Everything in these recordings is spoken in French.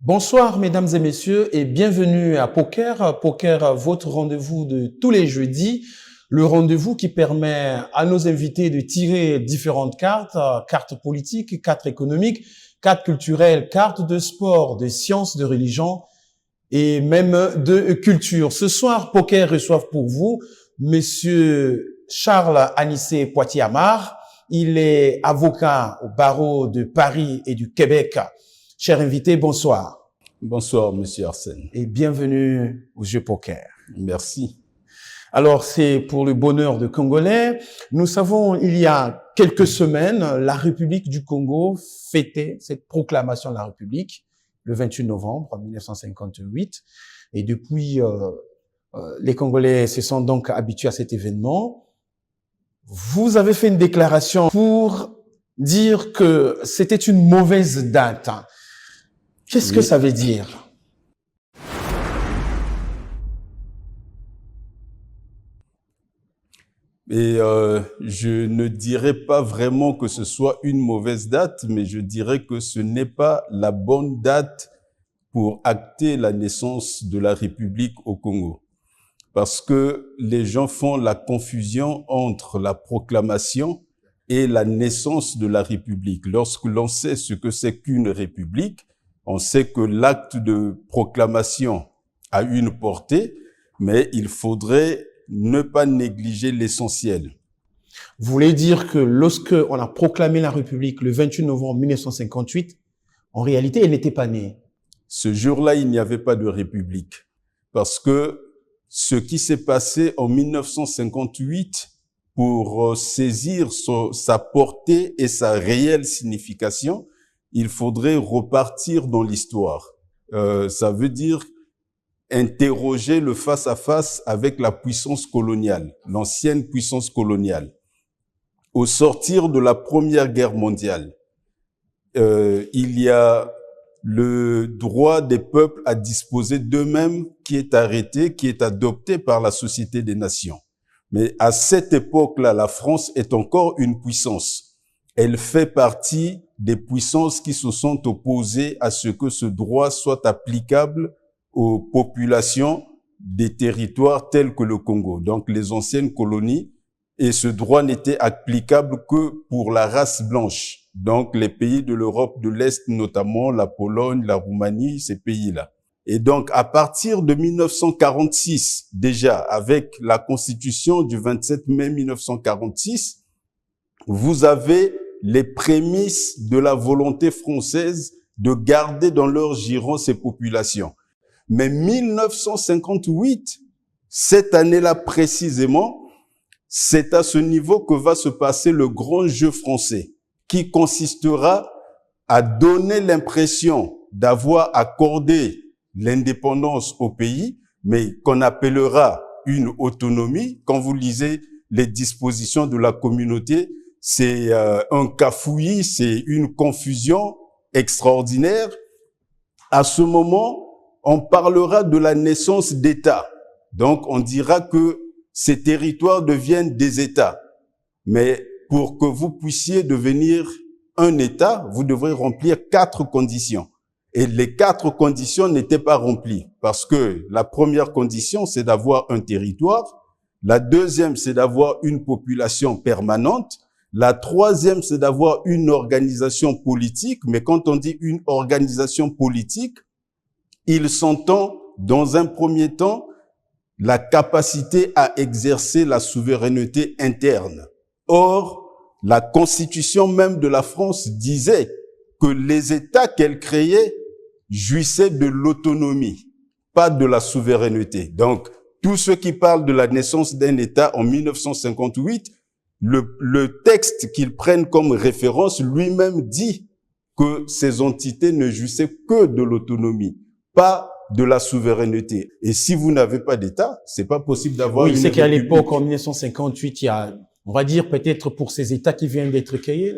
Bonsoir mesdames et messieurs et bienvenue à Poker. Poker, votre rendez-vous de tous les jeudis. Le rendez-vous qui permet à nos invités de tirer différentes cartes, cartes politiques, cartes économiques, cartes culturelles, cartes de sport, de sciences, de religion et même de culture. Ce soir, Poker reçoit pour vous monsieur Charles Anissé Poitiers-Amar. Il est avocat au barreau de Paris et du Québec. Cher invité, bonsoir. Bonsoir, monsieur Arsène. Et bienvenue au jeu Poker. Merci. Alors, c'est pour le bonheur de Congolais. Nous savons, il y a quelques semaines, la République du Congo fêtait cette proclamation de la République le 28 novembre 1958. Et depuis, les Congolais se sont donc habitués à cet événement. Vous avez fait une déclaration pour dire que c'était une mauvaise date. Qu'est-ce que ça veut dire? Et je ne dirais pas vraiment que ce soit une mauvaise date, mais je dirais que ce n'est pas la bonne date pour acter la naissance de la République au Congo. Parce que les gens font la confusion entre la proclamation et la naissance de la République. Lorsque l'on sait ce que c'est qu'une République, on sait que l'acte de proclamation a une portée, mais il faudrait ne pas négliger l'essentiel. Vous voulez dire que lorsque on a proclamé la République le 28 novembre 1958, en réalité, elle n'était pas née. Ce jour-là, il n'y avait pas de République. Parce que ce qui s'est passé en 1958, pour saisir sa portée et sa réelle signification, il faudrait repartir dans l'histoire. Ça veut dire interroger le face-à-face avec la puissance coloniale, l'ancienne puissance coloniale. Au sortir de la Première Guerre mondiale, il y a le droit des peuples à disposer d'eux-mêmes qui est arrêté, qui est adopté par la Société des Nations. Mais à cette époque-là, la France est encore une puissance. Elle fait partie des puissances qui se sont opposées à ce que ce droit soit applicable aux populations des territoires tels que le Congo, donc les anciennes colonies, et ce droit n'était applicable que pour la race blanche, donc les pays de l'Europe de l'Est, notamment la Pologne, la Roumanie, ces pays-là. Et donc, à partir de 1946, déjà, avec la Constitution du 27 mai 1946, vous avez les prémices de la volonté française de garder dans leur giron ces populations. Mais 1958, cette année-là précisément, c'est à ce niveau que va se passer le grand jeu français, qui consistera à donner l'impression d'avoir accordé l'indépendance au pays, mais qu'on appellera une autonomie. Quand vous lisez les dispositions de la communauté, c'est un cafouillis, c'est une confusion extraordinaire. À ce moment, on parlera de la naissance d'États. Donc, on dira que ces territoires deviennent des États. Mais pour que vous puissiez devenir un État, vous devrez remplir 4 conditions. Et les 4 conditions n'étaient pas remplies. Parce que la première condition, c'est d'avoir un territoire. La deuxième, c'est d'avoir une population permanente. La troisième, c'est d'avoir une organisation politique. Mais quand on dit une organisation politique, il s'entend, dans un premier temps, la capacité à exercer la souveraineté interne. Or, la constitution même de la France disait que les États qu'elle créait jouissaient de l'autonomie, pas de la souveraineté. Donc, tous ceux qui parlent de la naissance d'un État en 1958, le texte qu'ils prennent comme référence lui-même dit que ces entités ne jouissaient que de l'autonomie, pas de la souveraineté. Et si vous n'avez pas d'État, c'est pas possible d'avoir une c'est qu'à république. l'époque, en 1958, il y a, on va dire peut-être pour ces États qui viennent d'être créés,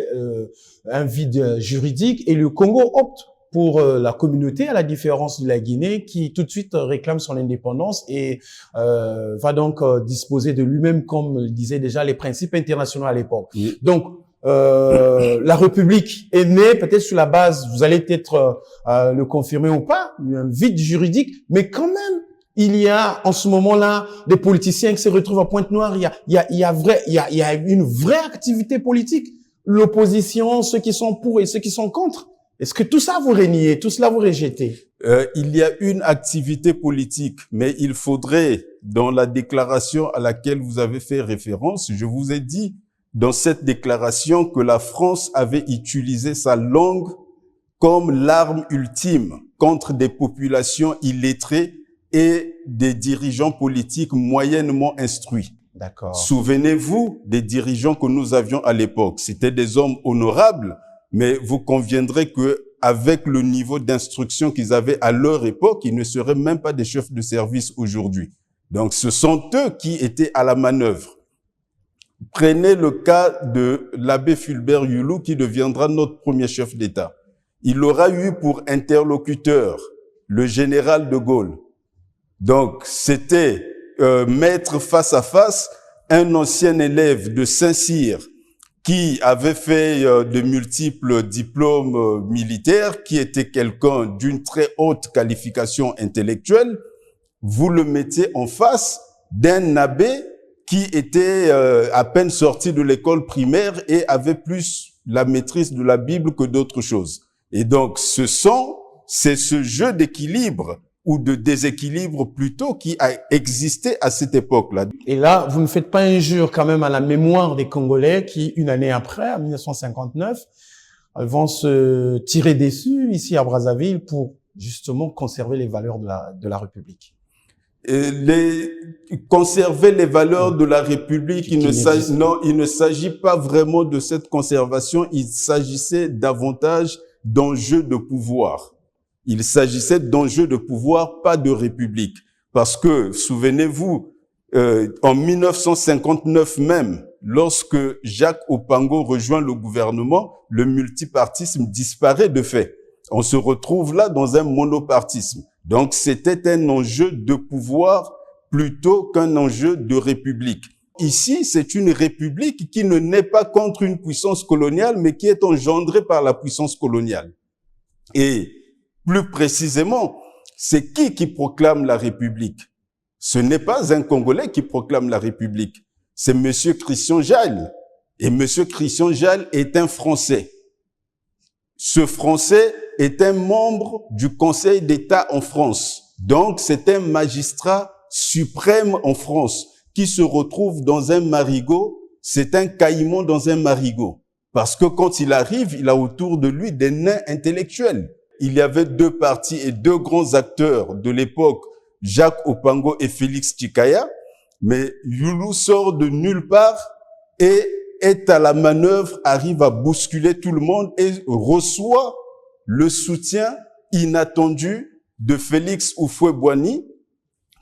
un vide juridique, et le Congo opte pour la communauté, à la différence de la Guinée, qui tout de suite réclame son indépendance et va donc disposer de lui-même, comme le disaient déjà les principes internationaux à l'époque. Oui. Donc, la République est née peut-être sur la base, vous allez peut-être le confirmer ou pas, un vide juridique, mais quand même, il y a en ce moment-là des politiciens qui se retrouvent à Pointe-Noire. Il y a une vraie activité politique. L'opposition, ceux qui sont pour et ceux qui sont contre. Est-ce que tout ça vous reniez, tout cela vous rejetez? Il y a une activité politique, mais il faudrait, dans la déclaration à laquelle vous avez fait référence, je vous ai dit dans cette déclaration que la France avait utilisé sa langue comme l'arme ultime contre des populations illettrées et des dirigeants politiques moyennement instruits. D'accord. Souvenez-vous des dirigeants que nous avions à l'époque. C'était des hommes honorables, mais vous conviendrez que avec le niveau d'instruction qu'ils avaient à leur époque, ils ne seraient même pas des chefs de service aujourd'hui. Donc, ce sont eux qui étaient à la manœuvre. Prenez le cas de l'abbé Fulbert Yulou, qui deviendra notre premier chef d'État. Il aura eu pour interlocuteur le général de Gaulle. Donc, c'était mettre face à face un ancien élève de Saint-Cyr qui avait fait de multiples diplômes militaires, qui était quelqu'un d'une très haute qualification intellectuelle. Vous le mettez en face d'un abbé qui était à peine sorti de l'école primaire et avait plus la maîtrise de la Bible que d'autres choses. Et donc, c'est ce jeu d'équilibre ou de déséquilibre plutôt qui a existé à cette époque-là. Et là, vous ne faites pas injure quand même à la mémoire des Congolais qui, une année après, en 1959, vont se tirer dessus ici à Brazzaville pour justement conserver les valeurs de la République. Conserver les valeurs de la République, il ne s'agit pas vraiment de cette conservation, il s'agissait davantage d'enjeux de pouvoir. Il s'agissait d'enjeux de pouvoir, pas de république. Parce que, souvenez-vous, en 1959 même, lorsque Jacques Opango rejoint le gouvernement, le multipartisme disparaît de fait. On se retrouve là dans un monopartisme. Donc, c'était un enjeu de pouvoir plutôt qu'un enjeu de république. Ici, c'est une république qui ne naît pas contre une puissance coloniale, mais qui est engendrée par la puissance coloniale. Et plus précisément, c'est qui proclame la République? Ce n'est pas un Congolais qui proclame la République. C'est Monsieur Christian Jaille. Et Monsieur Christian Jaille est un Français. Ce Français est un membre du Conseil d'État en France. Donc, c'est un magistrat suprême en France qui se retrouve dans un marigot. C'est un caïman dans un marigot. Parce que quand il arrive, il a autour de lui des nains intellectuels. Il y avait deux partis et deux grands acteurs de l'époque, Jacques Opango et Félix Tshikaya, mais Yulou sort de nulle part et est à la manœuvre, arrive à bousculer tout le monde et reçoit le soutien inattendu de Félix Houphouët-Boigny,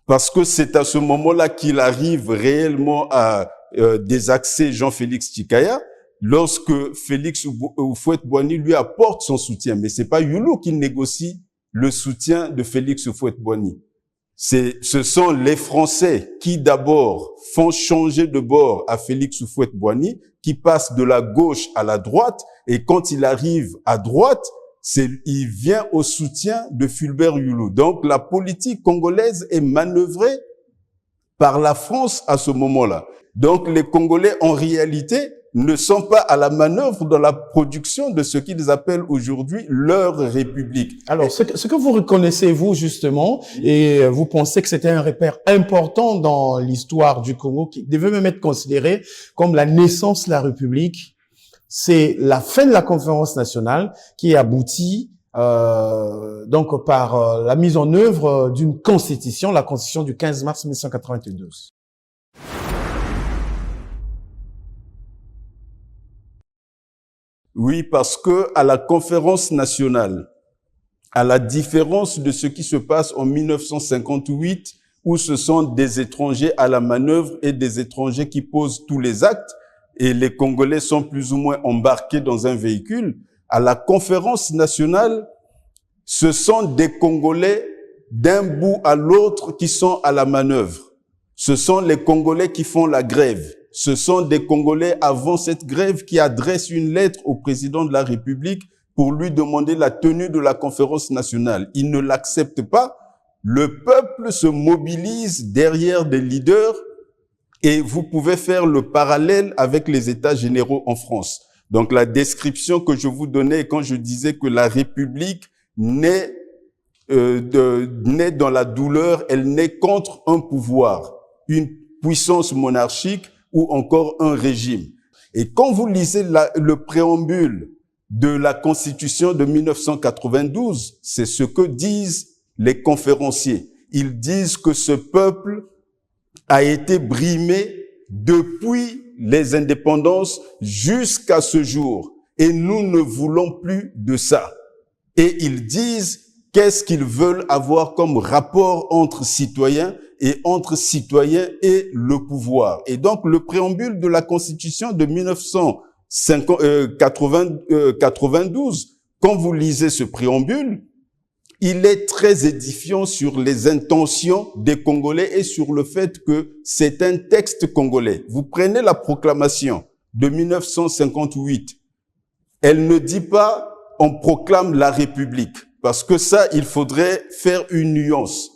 parce que c'est à ce moment-là qu'il arrive réellement à désaxer Jean-Félix Tshikaya, lorsque Félix Houphouët-Boigny lui apporte son soutien. Mais c'est pas Yulou qui négocie le soutien de Félix Houphouët-Boigny. Ce sont les Français qui d'abord font changer de bord à Félix Houphouët-Boigny, qui passe de la gauche à la droite, et quand il arrive à droite, il vient au soutien de Fulbert Yulou. Donc la politique congolaise est manœuvrée par la France à ce moment-là. Donc les Congolais, en réalité, ne sont pas à la manœuvre dans la production de ce qu'ils appellent aujourd'hui leur république. Alors, ce que vous reconnaissez, vous, justement, et vous pensez que c'était un repère important dans l'histoire du Congo, qui devait même être considéré comme la naissance de la République, c'est la fin de la conférence nationale qui aboutit donc par la mise en œuvre d'une constitution, la constitution du 15 mars 1992. Oui, parce que à la conférence nationale, à la différence de ce qui se passe en 1958, où ce sont des étrangers à la manœuvre et des étrangers qui posent tous les actes, et les Congolais sont plus ou moins embarqués dans un véhicule, à la conférence nationale, ce sont des Congolais d'un bout à l'autre qui sont à la manœuvre. Ce sont les Congolais qui font la grève. Ce sont des Congolais avant cette grève qui adressent une lettre au président de la République pour lui demander la tenue de la conférence nationale. Il ne l'accepte pas. Le peuple se mobilise derrière des leaders et vous pouvez faire le parallèle avec les États généraux en France. Donc la description que je vous donnais quand je disais que la République naît dans la douleur, elle naît contre un pouvoir, une puissance monarchique ou encore un régime. Et quand vous lisez le préambule de la Constitution de 1992, c'est ce que disent les conférenciers. Ils disent que ce peuple a été brimé depuis les indépendances jusqu'à ce jour. Et nous ne voulons plus de ça. Et ils disent qu'est-ce qu'ils veulent avoir comme rapport entre citoyens et entre citoyens et le pouvoir. Et donc, le préambule de la Constitution de 1992, quand vous lisez ce préambule, il est très édifiant sur les intentions des Congolais et sur le fait que c'est un texte congolais. Vous prenez la proclamation de 1958. Elle ne dit pas « on proclame la République », parce que ça, il faudrait faire une nuance.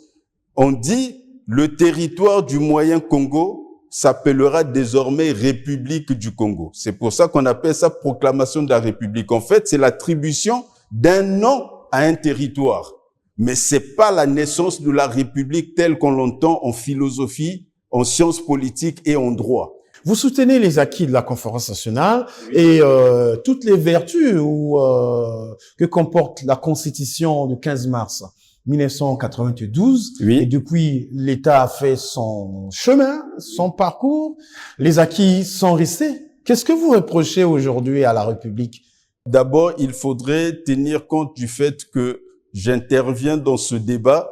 On dit « le territoire du Moyen Congo s'appellera désormais République du Congo ». C'est pour ça qu'on appelle ça proclamation de la République. En fait, c'est l'attribution d'un nom à un territoire. Mais c'est pas la naissance de la République telle qu'on l'entend en philosophie, en sciences politiques et en droit. Vous soutenez les acquis de la conférence nationale et toutes les vertus que comporte la Constitution du 15 mars 1992. Oui. Et depuis, l'État a fait son chemin, son parcours. Les acquis sont restés. Qu'est-ce que vous reprochez aujourd'hui à la République? D'abord, il faudrait tenir compte du fait que j'interviens dans ce débat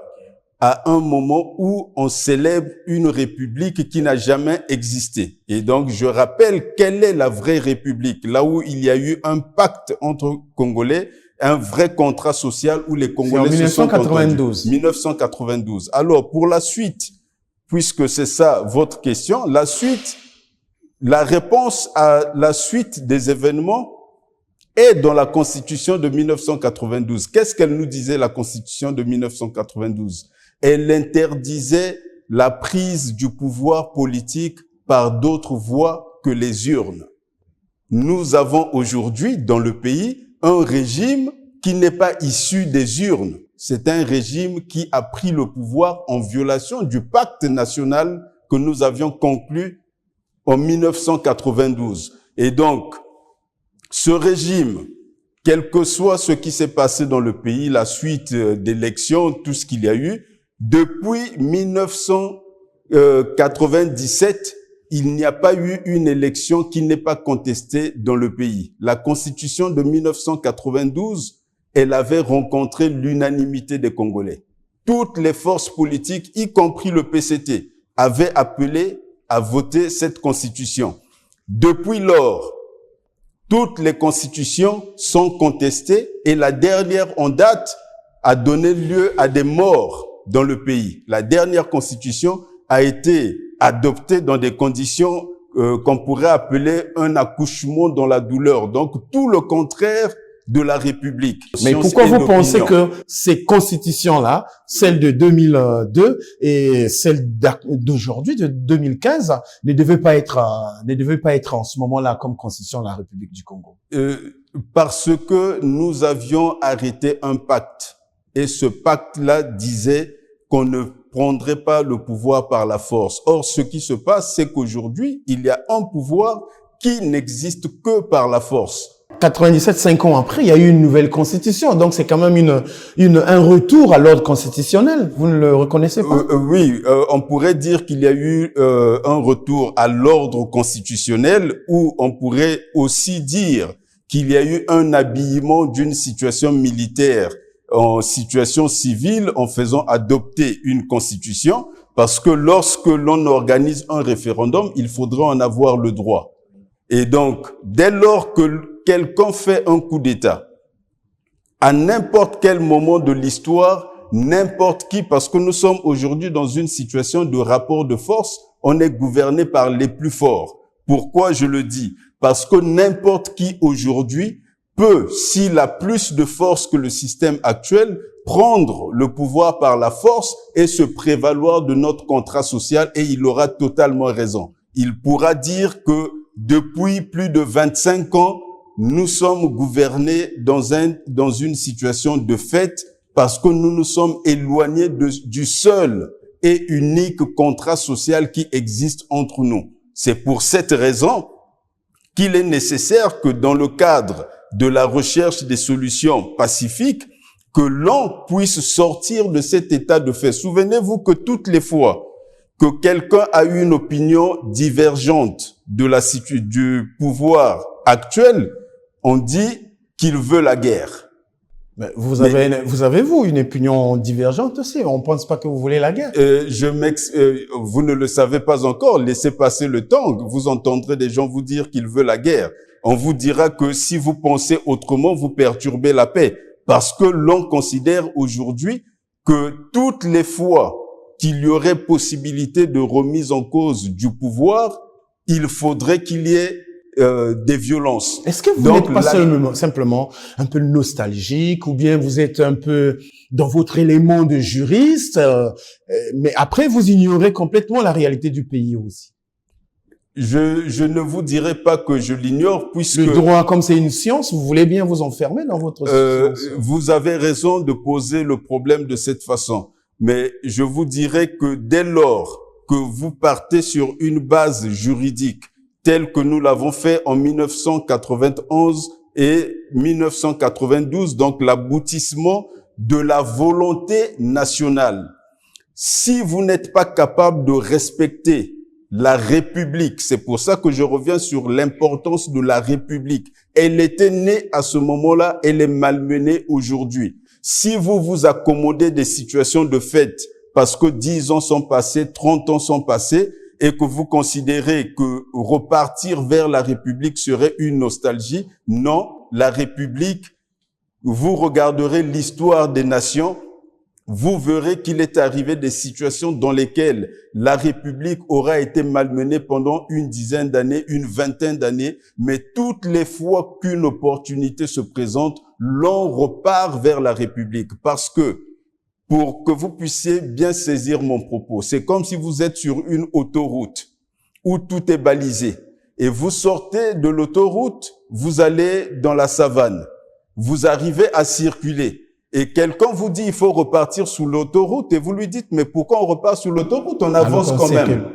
à un moment où on célèbre une république qui n'a jamais existé. Et donc, je rappelle quelle est la vraie république, là où il y a eu un pacte entre Congolais, un vrai contrat social où les Congolais se sont entendus. 1992. 1992. Alors, pour la suite, puisque c'est ça votre question, la réponse à la suite des événements est dans la Constitution de 1992. Qu'est-ce qu'elle nous disait, la Constitution de 1992? Elle interdisait la prise du pouvoir politique par d'autres voies que les urnes. Nous avons aujourd'hui dans le pays un régime qui n'est pas issu des urnes. C'est un régime qui a pris le pouvoir en violation du pacte national que nous avions conclu en 1992. Et donc, ce régime, quel que soit ce qui s'est passé dans le pays, la suite d'élections, tout ce qu'il y a eu, depuis 1997, il n'y a pas eu une élection qui n'est pas contestée dans le pays. La Constitution de 1992, elle avait rencontré l'unanimité des Congolais. Toutes les forces politiques, y compris le PCT, avaient appelé à voter cette Constitution. Depuis lors, toutes les constitutions sont contestées et la dernière en date a donné lieu à des morts dans le pays. La dernière constitution a été adoptée dans des conditions qu'on pourrait appeler un accouchement dans la douleur. Donc, tout le contraire de la République. Mais pourquoi vous pensez que ces constitutions-là, celle de 2002 et celle d'aujourd'hui, de 2015, ne devaient pas être en ce moment-là comme constitution de la République du Congo? Parce que nous avions arrêté un pacte. Et ce pacte-là disait qu'on ne prendrait pas le pouvoir par la force. Or, ce qui se passe, c'est qu'aujourd'hui, il y a un pouvoir qui n'existe que par la force. 97, 5 ans après, il y a eu une nouvelle constitution. Donc, c'est quand même un retour à l'ordre constitutionnel. Vous ne le reconnaissez pas? Oui, on pourrait dire qu'il y a eu un retour à l'ordre constitutionnel, ou on pourrait aussi dire qu'il y a eu un habillement d'une situation militaire en situation civile en faisant adopter une constitution, parce que lorsque l'on organise un référendum, il faudra en avoir le droit. Et donc, dès lors que quelqu'un fait un coup d'État, à n'importe quel moment de l'histoire, n'importe qui, parce que nous sommes aujourd'hui dans une situation de rapport de force, on est gouverné par les plus forts. Pourquoi je le dis? Parce que n'importe qui aujourd'hui peut, s'il a plus de force que le système actuel, prendre le pouvoir par la force et se prévaloir de notre contrat social, et il aura totalement raison. Il pourra dire que depuis plus de 25 ans, nous sommes gouvernés dans une situation de fait parce que nous nous sommes éloignés du seul et unique contrat social qui existe entre nous. C'est pour cette raison qu'il est nécessaire que dans le cadre de la recherche des solutions pacifiques, que l'on puisse sortir de cet état de fait. Souvenez-vous que toutes les fois que quelqu'un a eu une opinion divergente du pouvoir actuel, on dit qu'il veut la guerre. Mais vous avez vous une opinion divergente aussi? On ne pense pas que vous voulez la guerre. Vous ne le savez pas encore. Laissez passer le temps. Vous entendrez des gens vous dire qu'ils veulent la guerre. On vous dira que si vous pensez autrement, vous perturbez la paix. Parce que l'on considère aujourd'hui que toutes les fois qu'il y aurait possibilité de remise en cause du pouvoir, il faudrait qu'il y ait des violences. Est-ce que vous n'êtes pas simplement un peu nostalgique, ou bien vous êtes un peu dans votre élément de juriste, mais après vous ignorez complètement la réalité du pays aussi? Je ne vous dirai pas que je l'ignore, puisque... Le droit, comme c'est une science, vous voulez bien vous enfermer dans votre science. Vous avez raison de poser le problème de cette façon. Mais je vous dirais que dès lors que vous partez sur une base juridique telle que nous l'avons fait en 1991 et 1992, donc l'aboutissement de la volonté nationale, si vous n'êtes pas capable de respecter la République, c'est pour ça que je reviens sur l'importance de la République. Elle était née à ce moment-là, elle est malmenée aujourd'hui. Si vous vous accommodez des situations de fait, parce que 10 ans sont passés, 30 ans sont passés, et que vous considérez que repartir vers la République serait une nostalgie, non, la République, vous regarderez l'histoire des nations, vous verrez qu'il est arrivé des situations dans lesquelles la République aura été malmenée pendant une dizaine d'années, une vingtaine d'années, mais toutes les fois qu'une opportunité se présente, l'on repart vers la République. Parce que, pour que vous puissiez bien saisir mon propos, c'est comme si vous êtes sur une autoroute où tout est balisé et vous sortez de l'autoroute, vous allez dans la savane, vous arrivez à circuler. Et quelqu'un vous dit, il faut repartir sur l'autoroute, et vous lui dites, mais pourquoi on repart sur l'autoroute? On avance quand même.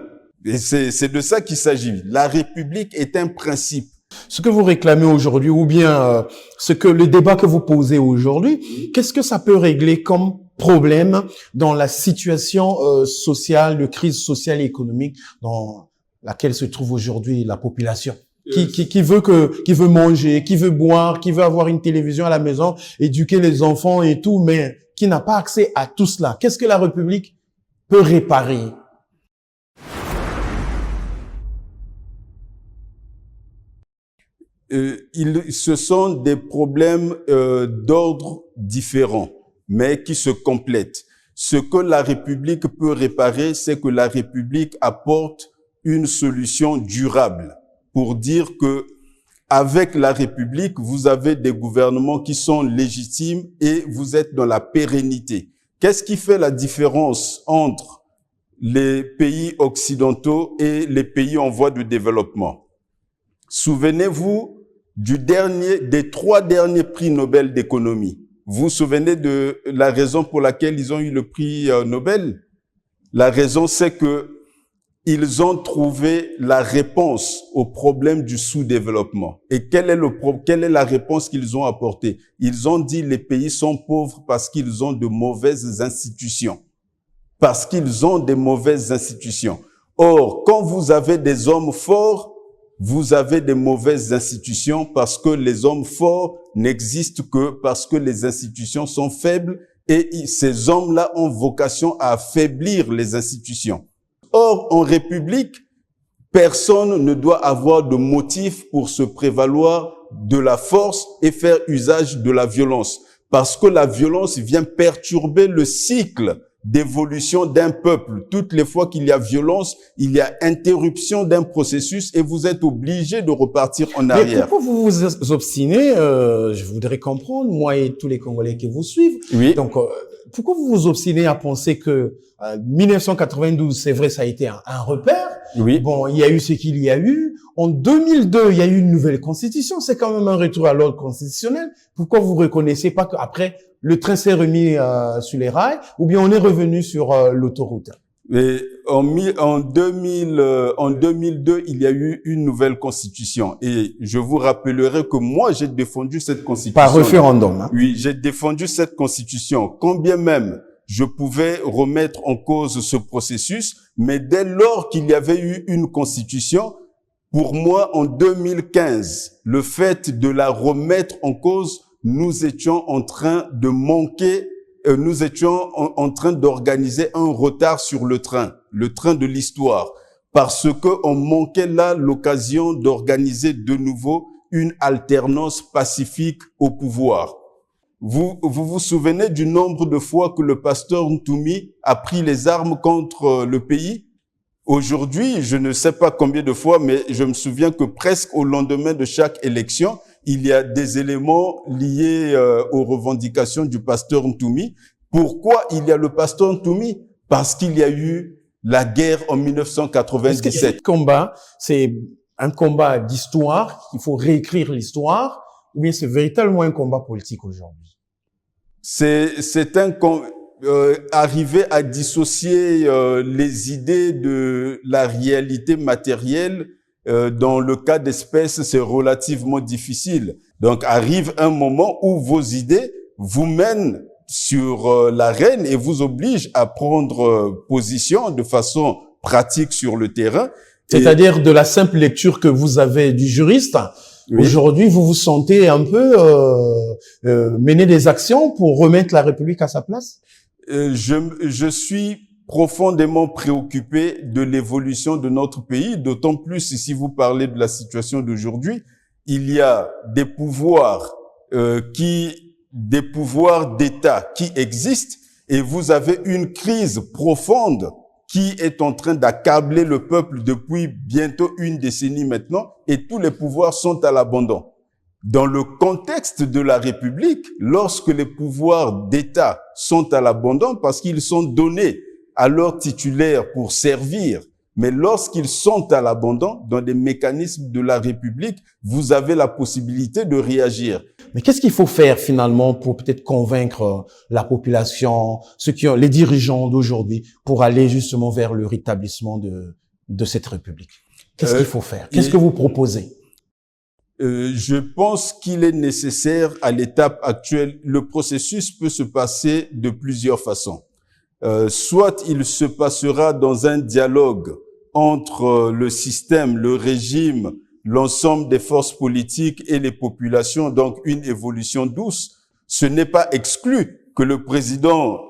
Et c'est de ça qu'il s'agit. La République est un principe. Ce que vous réclamez aujourd'hui, ou bien le débat que vous posez aujourd'hui, qu'est-ce que ça peut régler comme problème dans la situation sociale, de crise sociale et économique dans laquelle se trouve aujourd'hui la population? Qui veut manger, qui veut boire, qui veut avoir une télévision à la maison, éduquer les enfants et tout, mais qui n'a pas accès à tout cela. Qu'est-ce que la République peut réparer? Ce sont des problèmes d'ordre différent, mais qui se complètent. Ce que la République peut réparer, c'est que la République apporte une solution durable. Pour dire que avec la République, vous avez des gouvernements qui sont légitimes et vous êtes dans la pérennité. Qu'est-ce qui fait la différence entre les pays occidentaux et les pays en voie de développement? Souvenez-vous des 3 derniers prix Nobel d'économie. Vous vous souvenez de la raison pour laquelle ils ont eu le prix Nobel? La raison, c'est que ils ont trouvé la réponse au problème du sous-développement. Et quelle est la réponse qu'ils ont apportée? Ils ont dit les pays sont pauvres parce qu'ils ont de mauvaises institutions. Parce qu'ils ont des mauvaises institutions. Or, quand vous avez des hommes forts, vous avez des mauvaises institutions parce que les hommes forts n'existent que parce que les institutions sont faibles et ces hommes-là ont vocation à affaiblir les institutions. Or, en République, personne ne doit avoir de motif pour se prévaloir de la force et faire usage de la violence. Parce que la violence vient perturber le cycle d'évolution d'un peuple. Toutes les fois qu'il y a violence, il y a interruption d'un processus et vous êtes obligé de repartir en arrière. Mais pourquoi vous vous obstinez, je voudrais comprendre, moi et tous les Congolais qui vous suivent. Oui. Donc, pourquoi vous vous obstinez à penser que 1992, c'est vrai, ça a été un repère. Oui. Bon, il y a eu ce qu'il y a eu. En 2002, il y a eu une nouvelle constitution. C'est quand même un retour à l'ordre constitutionnel. Pourquoi vous reconnaissez pas qu'après, le train s'est remis sur les rails, ou bien on est revenu sur l'autoroute? Et en 2002, il y a eu une nouvelle constitution. Et je vous rappellerai que moi, j'ai défendu cette constitution. Par référendum. Hein? Oui, j'ai défendu cette constitution. Combien même je pouvais remettre en cause ce processus, mais dès lors qu'il y avait eu une constitution, pour moi, en 2015, le fait de la remettre en cause, nous étions en train de manquer, nous étions en train d'organiser un retard sur le train de l'histoire, parce que on manquait là l'occasion d'organiser de nouveau une alternance pacifique au pouvoir. Vous souvenez du nombre de fois que le pasteur Ntoumi a pris les armes contre le pays? Aujourd'hui, je ne sais pas combien de fois, mais je me souviens que presque au lendemain de chaque élection, il y a des éléments liés aux revendications du pasteur Ntoumi. Pourquoi il y a le pasteur Ntoumi? Parce qu'il y a eu la guerre en 1997. Est-ce que ce combat, c'est un combat d'histoire, qu'il faut réécrire l'histoire, ou bien c'est véritablement un combat politique aujourd'hui? C'est arriver à dissocier les idées de la réalité matérielle. Dans le cas d'espèces, c'est relativement difficile. Donc, arrive un moment où vos idées vous mènent sur l'arène et vous obligent à prendre position de façon pratique sur le terrain. C'est-à-dire de la simple lecture que vous avez du juriste. Oui. Aujourd'hui, vous vous sentez un peu mener des actions pour remettre la République à sa place? Je suis profondément préoccupé de l'évolution de notre pays, d'autant plus si vous parlez de la situation d'aujourd'hui, il y a des pouvoirs d'État qui existent et vous avez une crise profonde qui est en train d'accabler le peuple depuis bientôt une décennie maintenant et tous les pouvoirs sont à l'abandon. Dans le contexte de la République, lorsque les pouvoirs d'État sont à l'abandon parce qu'ils sont donnés à leurs titulaires pour servir, mais lorsqu'ils sont à l'abandon, dans des mécanismes de la République, vous avez la possibilité de réagir. Mais qu'est-ce qu'il faut faire finalement pour peut-être convaincre la population, les dirigeants d'aujourd'hui, pour aller justement vers le rétablissement de cette République? Qu'est-ce qu'il faut faire? Qu'est-ce que vous proposez? Je pense qu'il est nécessaire à l'étape actuelle, le processus peut se passer de plusieurs façons. Soit il se passera dans un dialogue entre le système, le régime, l'ensemble des forces politiques et les populations, donc une évolution douce. Ce n'est pas exclu que le président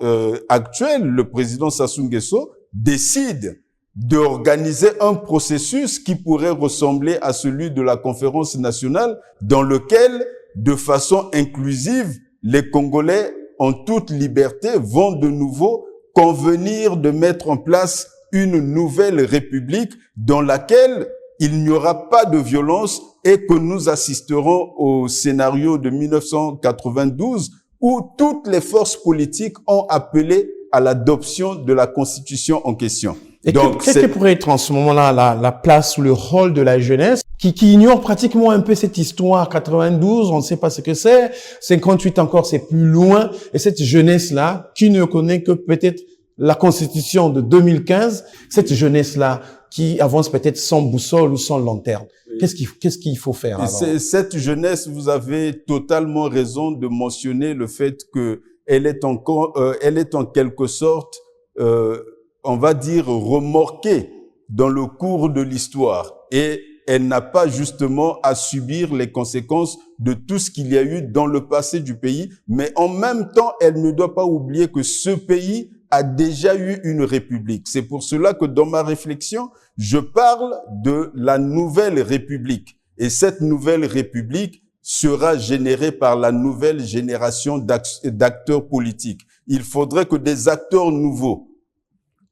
actuel, le président Sassou Nguesso, décide d'organiser un processus qui pourrait ressembler à celui de la conférence nationale dans lequel, de façon inclusive, les Congolais, en toute liberté, vont de nouveau convenir de mettre en place une nouvelle république dans laquelle il n'y aura pas de violence et que nous assisterons au scénario de 1992 où toutes les forces politiques ont appelé à l'adoption de la constitution en question. Et donc, qu'est-ce que pourrait être en ce moment-là la place ou le rôle de la jeunesse qui ignore pratiquement un peu cette histoire? 92, on ne sait pas ce que c'est. 58 encore, c'est plus loin. Et cette jeunesse-là, qui ne connaît que peut-être la constitution de 2015, cette jeunesse-là qui avance peut-être sans boussole ou sans lanterne. Qu'est-ce qu'il faut faire alors? Cette jeunesse, vous avez totalement raison de mentionner le fait que elle est en quelque sorte, on va dire, remorquée dans le cours de l'histoire et elle n'a pas justement à subir les conséquences de tout ce qu'il y a eu dans le passé du pays, mais en même temps, elle ne doit pas oublier que ce pays a déjà eu une république. C'est pour cela que dans ma réflexion, je parle de la nouvelle république. Et cette nouvelle république, sera généré par la nouvelle génération d'acteurs politiques. Il faudrait que des acteurs nouveaux,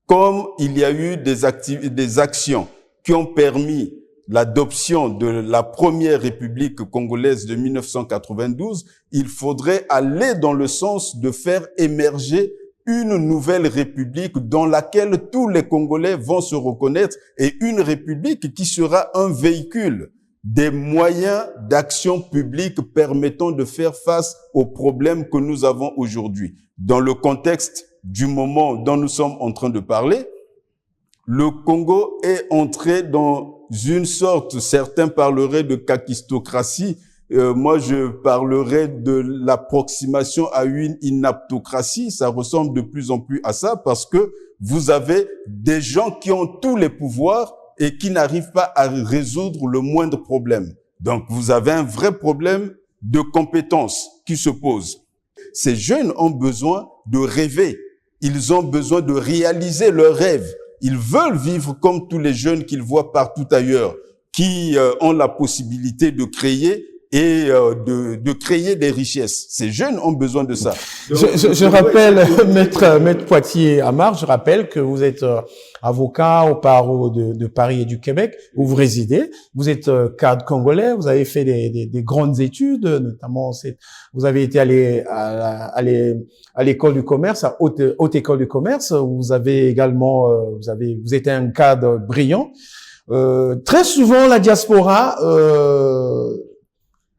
comme il y a eu des actions qui ont permis l'adoption de la première République congolaise de 1992, il faudrait aller dans le sens de faire émerger une nouvelle République dans laquelle tous les Congolais vont se reconnaître et une République qui sera un véhicule des moyens d'action publique permettant de faire face aux problèmes que nous avons aujourd'hui. Dans le contexte du moment dont nous sommes en train de parler, le Congo est entré dans une sorte, certains parleraient de kakistocratie, moi je parlerais de l'approximation à une inaptocratie, ça ressemble de plus en plus à ça parce que vous avez des gens qui ont tous les pouvoirs et qui n'arrivent pas à résoudre le moindre problème. Donc vous avez un vrai problème de compétences qui se pose. Ces jeunes ont besoin de rêver, ils ont besoin de réaliser leurs rêves. Ils veulent vivre comme tous les jeunes qu'ils voient partout ailleurs, qui ont la possibilité de créer et de créer des richesses. Ces jeunes ont besoin de ça. Donc, je rappelle, Maître Poitier Amar, je rappelle que vous êtes avocat au barreau de Paris et du Québec, où vous résidez. Vous êtes cadre congolais, vous avez fait des grandes études, notamment vous avez été à l'école du commerce, à haute école du commerce. Vous avez également, vous êtes un cadre brillant. Très souvent, la diaspora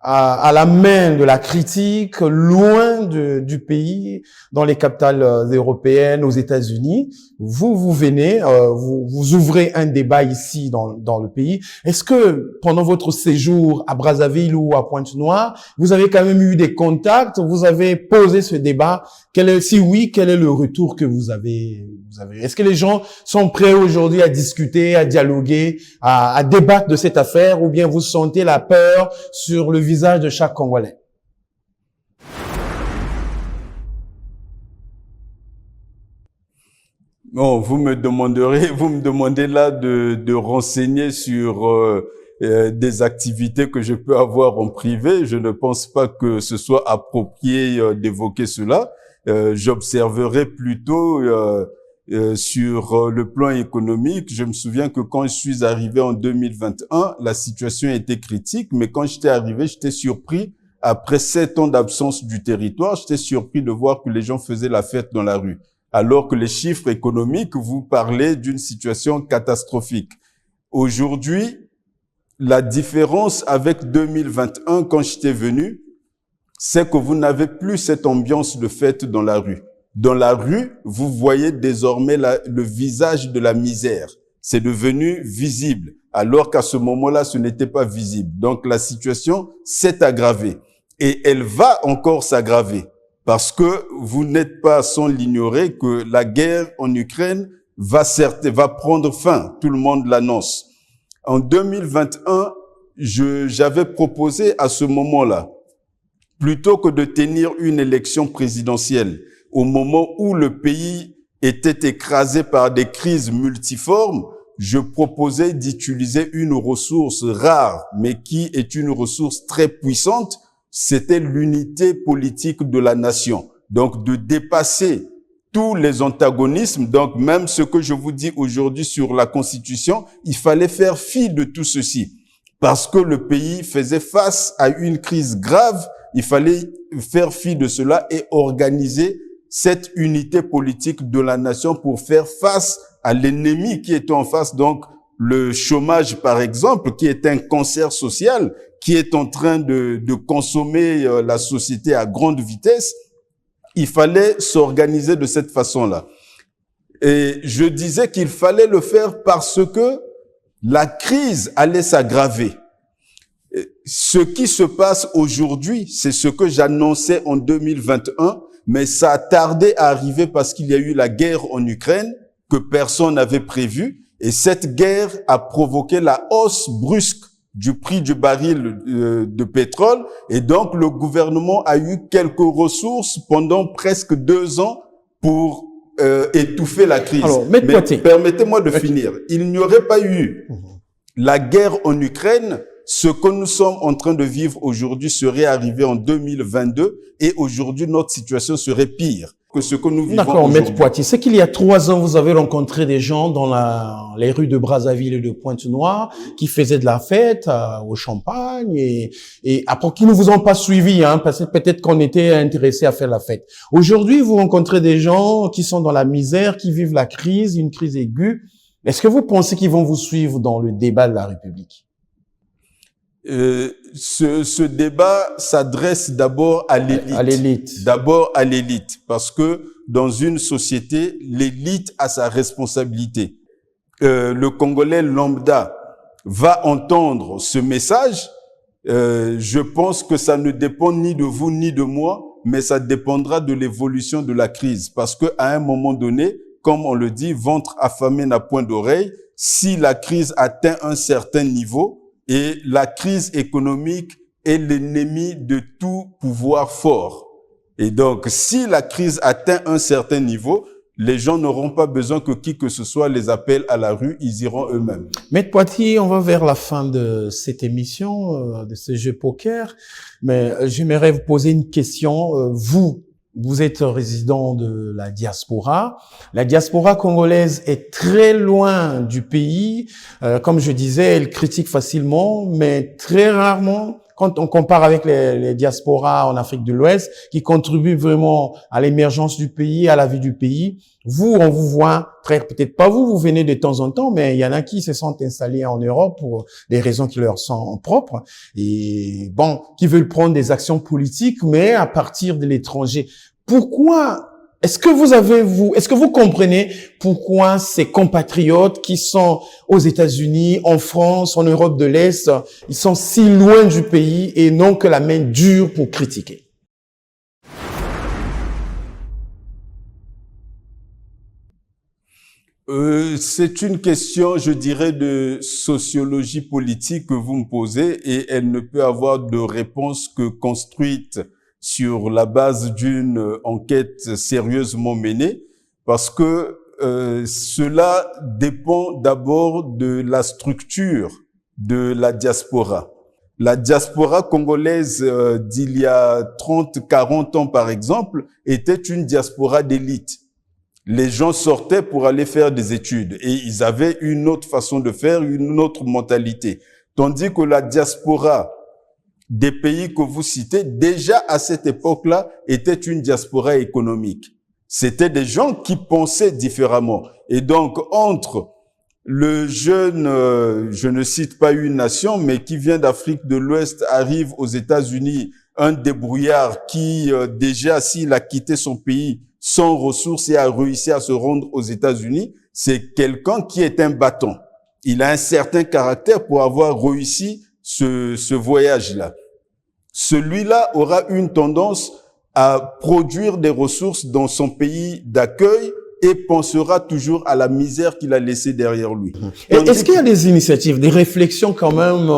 à la main de la critique, loin du pays, dans les capitales européennes, aux États-Unis. Vous venez, vous ouvrez un débat ici dans le pays. Est-ce que pendant votre séjour à Brazzaville ou à Pointe-Noire, vous avez quand même eu des contacts, vous avez posé ce débat? Si oui, quel est le retour que vous avez? Est-ce que les gens sont prêts aujourd'hui à discuter, à dialoguer, à débattre de cette affaire, ou bien vous sentez la peur sur le visage de chaque Congolais? Non, vous me demandez là de renseigner sur des activités que je peux avoir en privé. Je ne pense pas que ce soit approprié d'évoquer cela. J'observerai plutôt sur le plan économique. Je me souviens que quand je suis arrivé en 2021, la situation était critique, mais quand j'étais arrivé, j'étais surpris. Après 7 ans d'absence du territoire, j'étais surpris de voir que les gens faisaient la fête dans la rue. Alors que les chiffres économiques vous parlaient d'une situation catastrophique. Aujourd'hui, la différence avec 2021, quand j'étais venu, c'est que vous n'avez plus cette ambiance de fête dans la rue. Dans la rue, vous voyez désormais le visage de la misère. C'est devenu visible, alors qu'à ce moment-là, ce n'était pas visible. Donc la situation s'est aggravée. Et elle va encore s'aggraver. Parce que vous n'êtes pas sans l'ignorer que la guerre en Ukraine va prendre fin. Tout le monde l'annonce. En 2021, j'avais proposé à ce moment-là, plutôt que de tenir une élection présidentielle, au moment où le pays était écrasé par des crises multiformes, je proposais d'utiliser une ressource rare, mais qui est une ressource très puissante, c'était l'unité politique de la nation. Donc, de dépasser tous les antagonismes. Donc, même ce que je vous dis aujourd'hui sur la Constitution, il fallait faire fi de tout ceci. Parce que le pays faisait face à une crise grave, il fallait faire fi de cela et organiser cette unité politique de la nation pour faire face à l'ennemi qui était en face. Donc, le chômage, par exemple, qui est un cancer social, qui est en train de consommer la société à grande vitesse, il fallait s'organiser de cette façon-là. Et je disais qu'il fallait le faire parce que la crise allait s'aggraver. Ce qui se passe aujourd'hui, c'est ce que j'annonçais en 2021, mais ça a tardé à arriver parce qu'il y a eu la guerre en Ukraine que personne n'avait prévue. Et cette guerre a provoqué la hausse brusque du prix du baril de pétrole. Et donc, le gouvernement a eu quelques ressources pendant presque 2 ans pour étouffer la crise. Alors, mais permettez-moi de finir. Il n'y aurait pas eu la guerre en Ukraine ce que nous sommes en train de vivre aujourd'hui serait arrivé en 2022 et aujourd'hui, notre situation serait pire que ce que nous vivons D'accord, aujourd'hui. Maître Poitier. C'est qu'il y a 3 ans, vous avez rencontré des gens dans les rues de Brazzaville et de Pointe-Noire qui faisaient de la fête au champagne et après qui ne vous ont pas suivi, parce que peut-être qu'on était intéressés à faire la fête. Aujourd'hui, vous rencontrez des gens qui sont dans la misère, qui vivent la crise, une crise aiguë. Est-ce que vous pensez qu'ils vont vous suivre dans le débat de la République? Ce débat s'adresse d'abord à l'élite. À l'élite. D'abord à l'élite, parce que dans une société, l'élite a sa responsabilité. Le Congolais lambda va entendre ce message. Je pense que ça ne dépend ni de vous ni de moi, mais ça dépendra de l'évolution de la crise, parce que à un moment donné, comme on le dit, ventre affamé n'a point d'oreille. Si la crise atteint un certain niveau, et la crise économique est l'ennemi de tout pouvoir fort. Et donc, si la crise atteint un certain niveau, les gens n'auront pas besoin que qui que ce soit les appelle à la rue, ils iront eux-mêmes. Maître Poitier, on va vers la fin de cette émission, de ce jeu poker, mais j'aimerais vous poser une question. Vous êtes résident de la diaspora. La diaspora congolaise est très loin du pays. Comme je disais, elle critique facilement, mais très rarement, quand on compare avec les diasporas en Afrique de l'Ouest, qui contribuent vraiment à l'émergence du pays, à la vie du pays. Vous, on vous voit peut-être pas vous venez de temps en temps, mais il y en a qui se sont installés en Europe pour des raisons qui leur sont propres et bon, qui veulent prendre des actions politiques, mais à partir de l'étranger. Pourquoi? Est-ce que vous comprenez pourquoi ces compatriotes qui sont aux États-Unis, en France, en Europe de l'Est, ils sont si loin du pays et n'ont que la main dure pour critiquer? C'est une question, je dirais, de sociologie politique que vous me posez et elle ne peut avoir de réponse que construite sur la base d'une enquête sérieusement menée, parce que cela dépend d'abord de la structure de la diaspora. La diaspora congolaise d'il y a 30, 40 ans, par exemple, était une diaspora d'élite. Les gens sortaient pour aller faire des études et ils avaient une autre façon de faire, une autre mentalité. Tandis que la diaspora des pays que vous citez, déjà à cette époque-là, était une diaspora économique. C'était des gens qui pensaient différemment. Et donc, entre le jeune, je ne cite pas une nation, mais qui vient d'Afrique de l'Ouest, arrive aux États-Unis, un débrouillard qui, déjà, s'il a quitté son pays sans ressources et a réussi à se rendre aux États-Unis, c'est quelqu'un qui est un battant. Il a un certain caractère pour avoir réussi ce voyage-là. Celui-là aura une tendance à produire des ressources dans son pays d'accueil et pensera toujours à la misère qu'il a laissée derrière lui. Est-ce qu'il y a des initiatives, des réflexions quand même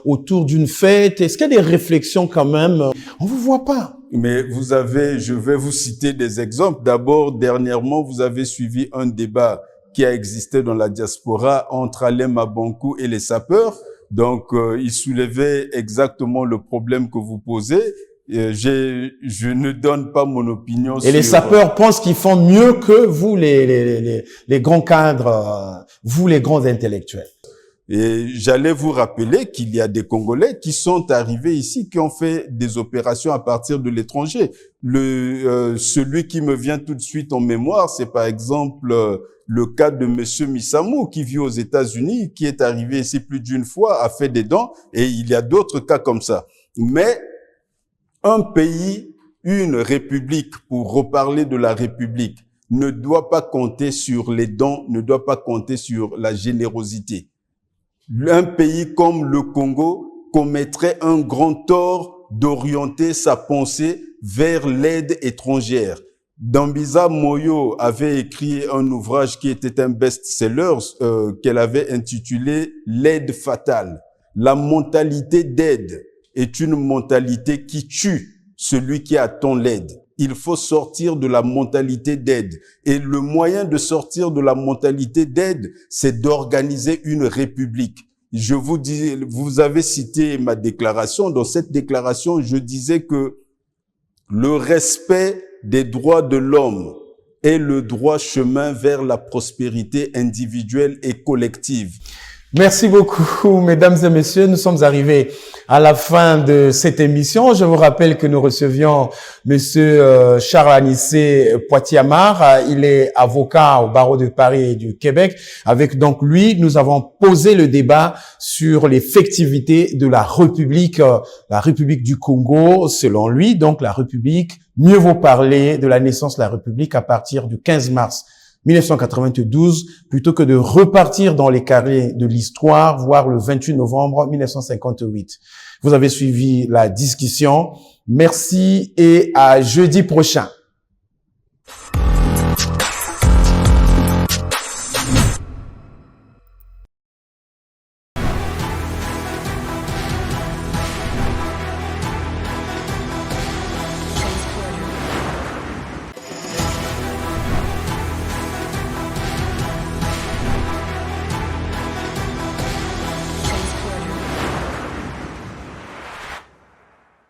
autour d'une fête? Est-ce qu'il y a des réflexions quand même? On vous voit pas. Mais je vais vous citer des exemples. D'abord, dernièrement, vous avez suivi un débat qui a existé dans la diaspora entre Alain Mabankou et les sapeurs. Donc, il soulevait exactement le problème que vous posez. Je ne donne pas mon opinion sur... Et les sapeurs pensent qu'ils font mieux que vous, les grands cadres, vous, les grands intellectuels. Et j'allais vous rappeler qu'il y a des Congolais qui sont arrivés ici, qui ont fait des opérations à partir de l'étranger. Celui qui me vient tout de suite en mémoire, c'est par exemple le cas de Monsieur Missamou, qui vit aux États-Unis, qui est arrivé ici plus d'une fois, a fait des dons, et il y a d'autres cas comme ça. Mais un pays, une république, pour reparler de la république, ne doit pas compter sur les dons, ne doit pas compter sur la générosité. Un pays comme le Congo commettrait un grand tort d'orienter sa pensée vers l'aide étrangère. Dambisa Moyo avait écrit un ouvrage qui était un best-seller qu'elle avait intitulé « L'aide fatale ». La mentalité d'aide est une mentalité qui tue celui qui attend l'aide. Il faut sortir de la mentalité d'aide. Et le moyen de sortir de la mentalité d'aide, c'est d'organiser une république. vous avez cité ma déclaration. Dans cette déclaration, je disais que le respect des droits de l'homme est le droit chemin vers la prospérité individuelle et collective. Merci beaucoup, mesdames et messieurs. Nous sommes arrivés à la fin de cette émission. Je vous rappelle que nous recevions monsieur Charles Anissé Poitiers-Amar. Il est avocat au barreau de Paris et du Québec. Avec donc lui, nous avons posé le débat sur l'effectivité de la République du Congo. Selon lui, donc la République, mieux vaut parler de la naissance de la République à partir du 15 mars 1992, plutôt que de repartir dans les carrés de l'histoire, voire le 28 novembre 1958. Vous avez suivi la discussion. Merci et à jeudi prochain.